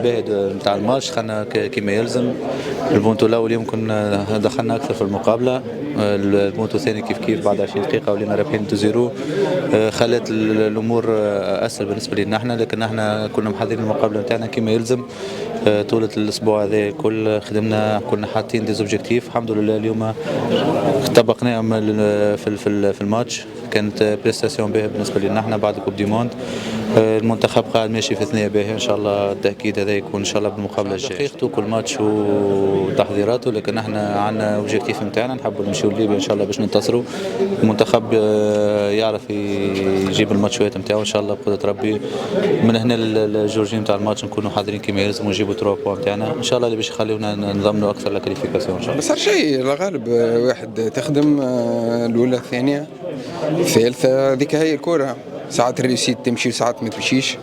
باهي نتاع الماتش خلنا كيما يلزم. البونتو الاول يمكن دخلنا اكثر في المقابله، البونتو الثاني كيف كيف بعد 20 دقيقه ولينا رابحين 2-0، خلت الامور اسهل بالنسبه لنا احنا، لكن احنا كنا محضرين المقابله نتاعنا كيما يلزم. طولة الاسبوع هذا كل خدمنا، كنا حاطين دي زوبجيكتيف، الحمد لله اليوم طبقناهم في الماتش. كانت بريستاسيون باهيه بالنسبه لنا احنا بعد كوب دي موند. المنتخب قاعد ماشي في ثنيه باهيه، ان شاء الله التاكيد هذا يكون ان شاء الله بالمقابله الجايه. دقيقته كل ماتش وتحضيراته، لكن احنا عندنا اوبجيكتيف نتاعنا نحبوا نمشيو لليبيا ان شاء الله باش ننتصروا. المنتخب يعرف يجيب الماتشات نتاعو ان شاء الله بقدره ربي. من هنا الجورجي نتاع الماتش نكونوا حاضرين كما يلزم ونجيبوا 3 بوان نتاعنا ان شاء الله، اللي باش يخليونا نضمنوا اكثر الكاليفيكاسيون ان شاء الله. ما صار شيء، الغالب واحد تخدم الاولى الثانيه الثالثه، هذيك هي الكره، ساعات الريسيت تمشي وساعات ما تمشيش.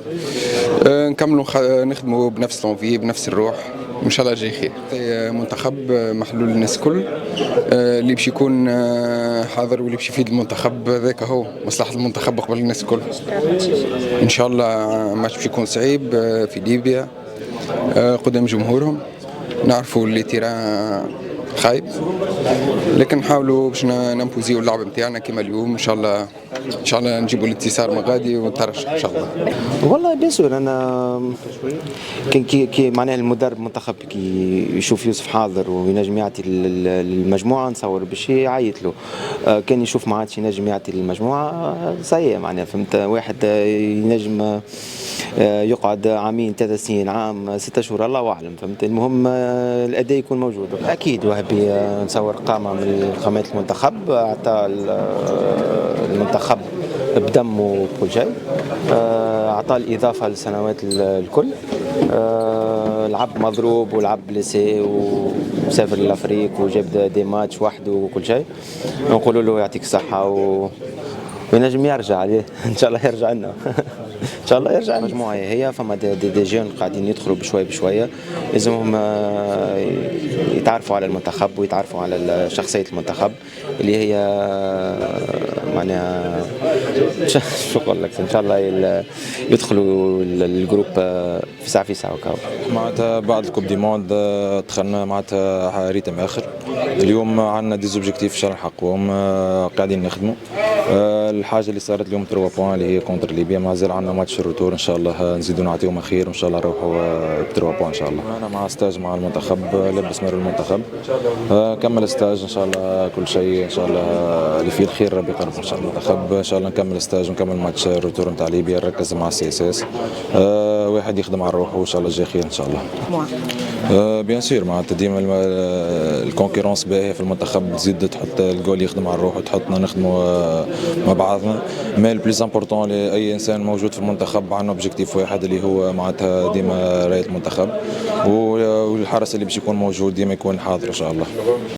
نكملوا نخدموا بنفس الانفي بنفس الروح، وان شاء الله جاي خير. منتخب محلول الناس الكل، اللي باش يكون حاضر واللي باش يفيد المنتخب هذاك هو مصلحه المنتخب قبل الناس الكل. ان شاء الله ماتش باش يكون صعيب في ليبيا قدام جمهورهم. نعرفوا اللي تيران خايب، لكن نحاولوا باش نمبوزيو اللعب نتاعنا كما اليوم. ان شاء الله نجيبوا الانتصار من غادي ونترشح ان شاء الله. والله بيان سور انا كي معناها المدرب المنتخب كي يشوف يوسف حاضر وينجم يعطي المجموعه، نصور باش يعيط له. كان يشوف ما عادش ينجم يعطي المجموعه صحيح، معناها فهمت، واحد ينجم يقعد عامين 3 سنين عام 6 شهور الله اعلم، فهمت. المهم الاداء يكون موجود. اكيد وهبي نصور قامه من قامات المنتخب، اعطى المنتخب بدمه وكل شيء، اعطى الاضافه للسنوات الكل. لعب مضروب ولعب بليسي وسافر لافريق وجاب دي ماتش وحده وكل شيء. نقولوا له يعطيك الصحه وينجم يرجع عليه ان شاء الله يرجع لنا ان شاء الله يرجع. المجموعه هي فما دي جون قاعدين يدخلوا بشويه بشويه، لازمهم يتعرفوا على المنتخب ويتعرفوا على شخصيه المنتخب اللي هي معناها شو نقول لك، ان شاء الله يدخلوا الجروب في ساعه وكاو. معناتها بعد الكوب دي موند دخلنا معناتها ريتم اخر. اليوم عندنا دي زوبجيكتيف ان شاء الله نحققوهم، قاعدين نخدموا. الحاجه اللي صارت اليوم 3 بوان اللي هي كونتر ليبيا، مازال عندنا ماتش الروتور ان شاء الله نزيدوا نعطيهم خير وان شاء الله نروحوا ب 3 بوان ان شاء الله. انا مع ستاج مع المنتخب، لبس مر المنتخب، كمل ستاج ان شاء الله، كل شيء ان شاء الله اللي فيه الخير ربي يقرب ان شاء الله. المنتخب ان شاء الله نكمل ستاج ونكمل ماتش الروتور نتاع ليبيا، نركز مع السي اس اس، واحد يخدم على روحه وان شاء الله جاي خير ان شاء الله. بيان سور معناتها ديما الكونكورونس باهيه في المنتخب، تزيد تحط الجول يخدم على روحه وتحطنا نخدموا مع بعضنا. مي البليز امبورطون لاي انسان موجود في المنتخب عندنا اوبجيكتيف واحد اللي هو معناتها ديما رايه المنتخب، والحرس اللي باش يكون موجود ديما يكون حاضر ان شاء الله.